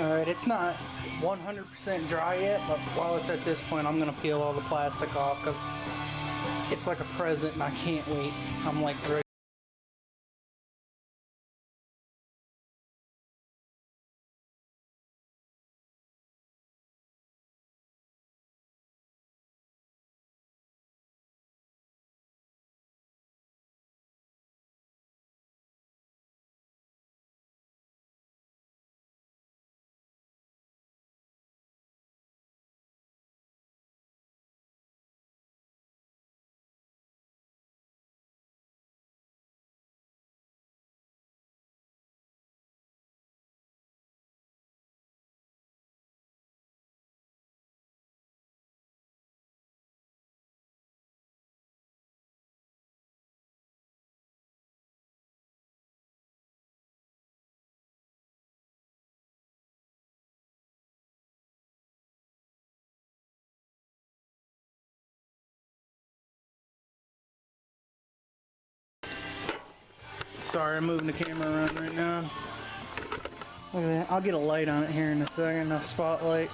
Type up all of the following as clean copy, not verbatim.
Alright, it's not 100% dry yet, but while it's at this point, I'm going to peel all the plastic off because it's like a present and I can't wait. I'm like ready. Sorry, I'm moving the camera around right now. Look at that. I'll get a light on it here in a second, a spotlight.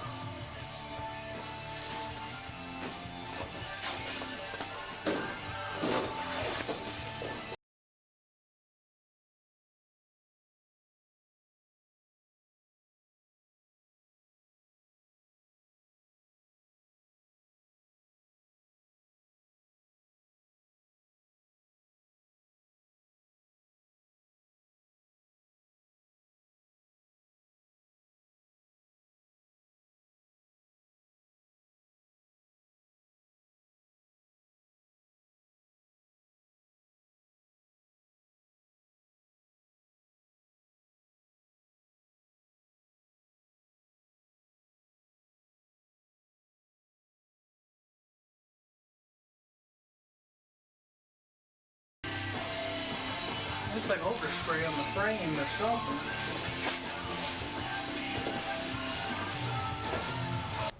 Looks like overspray on the frame or something.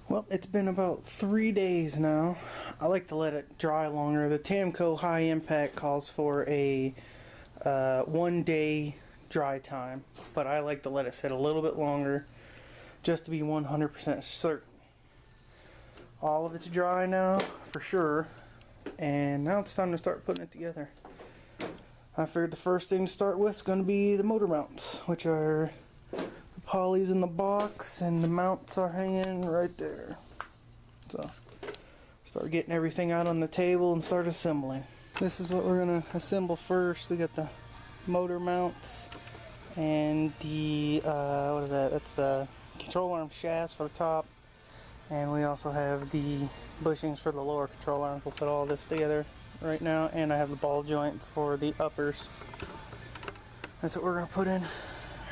Well, it's been about 3 days now. I like to let it dry longer. The Tamco High Impact calls for a 1 day dry time, but I like to let it sit a little bit longer just to be 100% certain. All of it's dry now, for sure, and now it's time to start putting it together. I figured the first thing to start with is going to be the motor mounts, which are the polys in the box, and the mounts are hanging right there. So, start getting everything out on the table and start assembling. This is what we're going to assemble first. We got the motor mounts and the, what is that? That's the control arm shafts for the top. And we also have the bushings for the lower control arms. We'll put all this together right now, and I have the ball joints for the uppers. That's what we're going to put in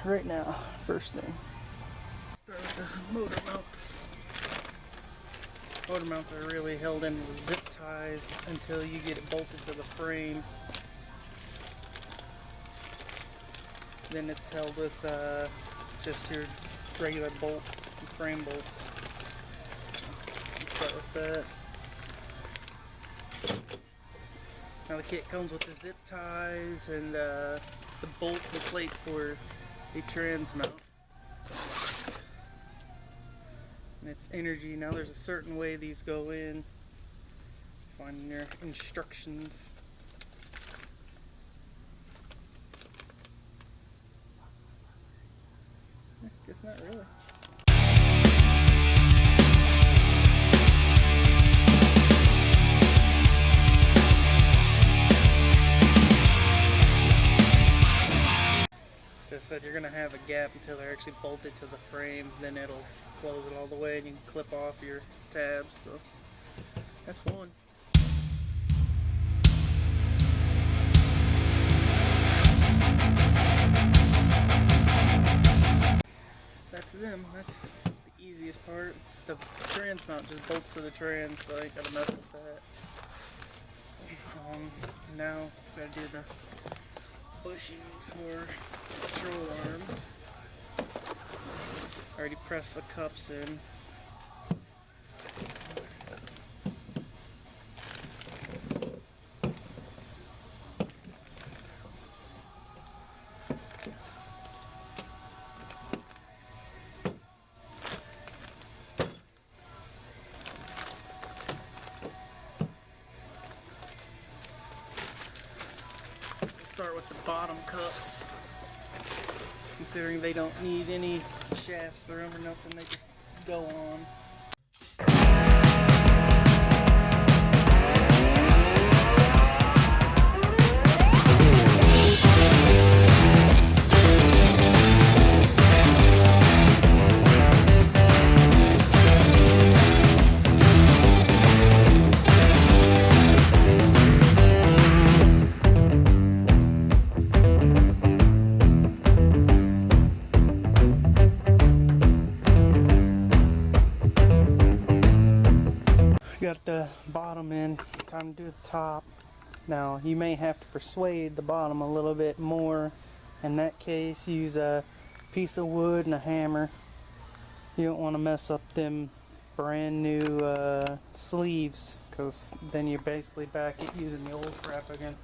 right now, first thing. Start with the motor mounts. Motor mounts are really held in with zip ties until you get it bolted to the frame. Then it's held with just your regular bolts, frame bolts. Start with that. Now the kit comes with the zip ties and the bolts and plate for the trans mount. And it's energy. Now there's a certain way these go in. Find your instructions. Guess not really. Just said you're going to have a gap until they're actually bolted to the frame, then it'll close it all the way and you can clip off your tabs. So that's one. That's them. That's the easiest part. The trans mount just bolts to the trans, so I ain't gotta mess with that. Now gotta do the bushings for control arms. I already pressed the cups in. start with the bottom cups, considering they don't need any shafts through them or nothing, they just go on. Got the bottom in, time to do the top. Now you may have to persuade the bottom a little bit more. In that case, use a piece of wood and a hammer. You don't want to mess up them brand new sleeves, because then you're basically back at using the old crap again.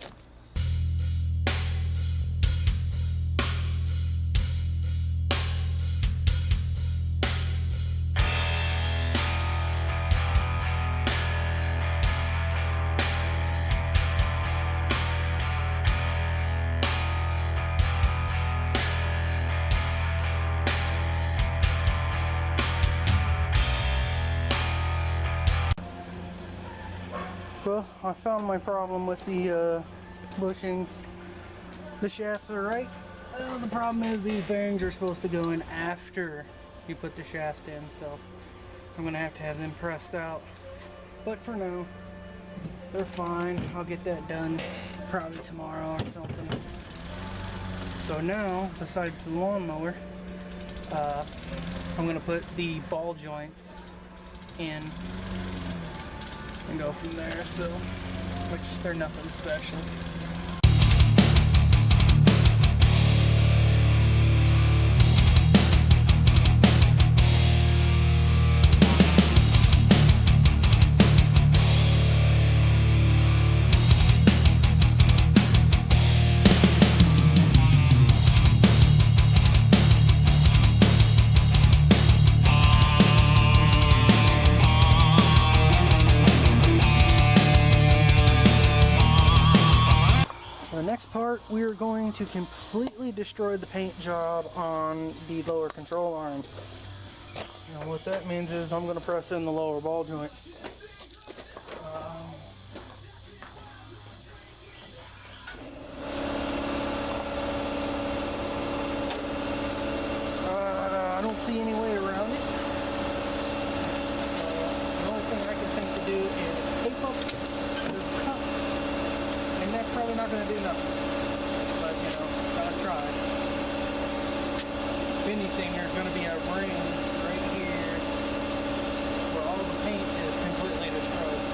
Well, I found my problem with the bushings. The shafts are right. The problem is these bearings are supposed to go in after you put the shaft in, so I'm going to have them pressed out. But for now, they're fine. I'll get that done probably tomorrow or something. So now, besides the lawnmower, I'm going to put the ball joints in and go from there, so, which they're nothing special. The next part, we are going to completely destroy the paint job on the lower control arms. Now what that means is I'm going to press in the lower ball joint. I don't see any way around it. The only thing I can think to do is tape up the cup. And that's probably not going to do nothing, but you know, gotta try. If anything, there's going to be a ring right here where all the paint is completely destroyed.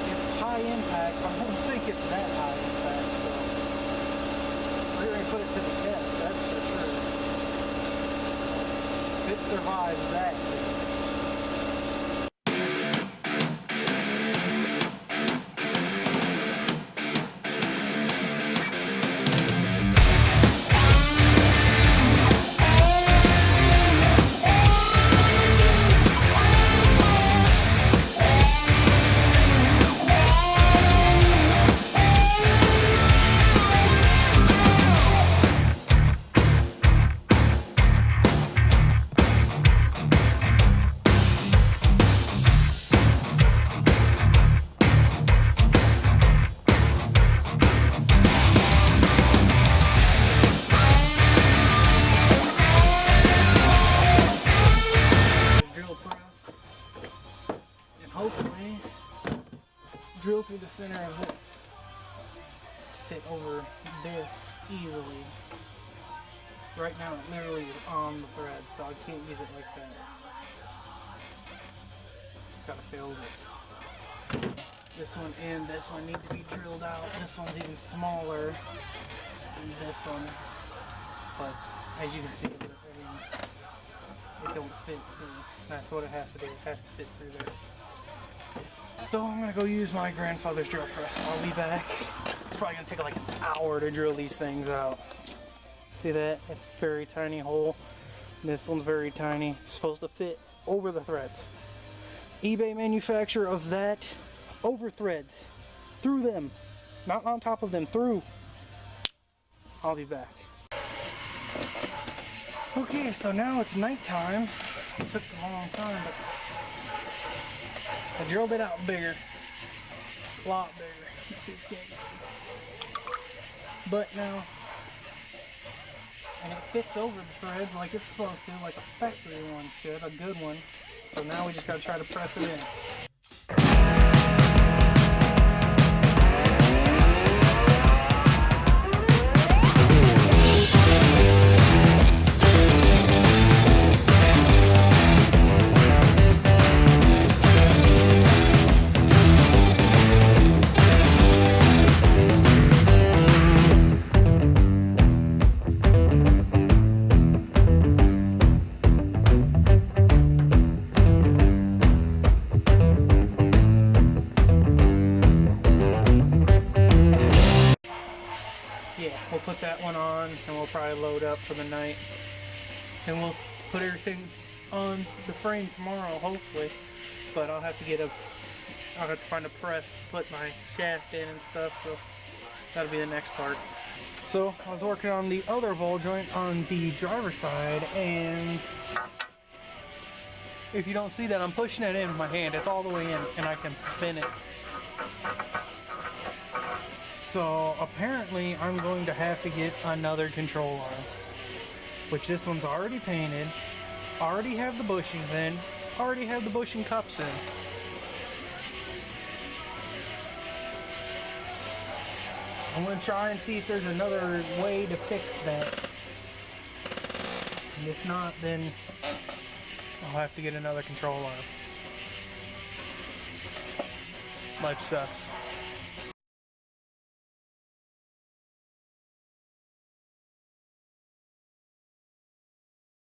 It's high impact, but I don't think it's that high impact, so we're going to put it to the test, that's for sure. If it survives that, hopefully drill through the center of this to fit over this easily. Right now it literally is on the thread, so I can't use it like that. It's gotta fit over it. This one and this one need to be drilled out. This one's even smaller than this one, but as you can see, it don't fit through. That's what it has to do. It has to fit through there. So I'm gonna go use my grandfather's drill press. I'll be back. It's probably gonna take like an hour to drill these things out. See that? It's a very tiny hole. This one's very tiny. It's supposed to fit over the threads. eBay manufacturer of that over threads through them. Not on top of them, through. I'll be back. Okay, so now it's nighttime. It took a long time, but I drilled it out bigger. A lot bigger. But now, and it fits over the threads like it's supposed to, like a factory one should, a good one. So now we just gotta try to press it in. Yeah, we'll put that one on and we'll probably load up for the night. And we'll put everything on the frame tomorrow, hopefully. But I'll have to find a press to put my shaft in and stuff, so that'll be the next part. So I was working on the other ball joint on the driver's side, and if you don't see that, I'm pushing it in with my hand. It's all the way in and I can spin it. So apparently I'm going to have to get another control arm, which this one's already painted, already have the bushings in, already have the bushing cups in. I'm going to try and see if there's another way to fix that. And if not, then I'll have to get another control arm. Life sucks.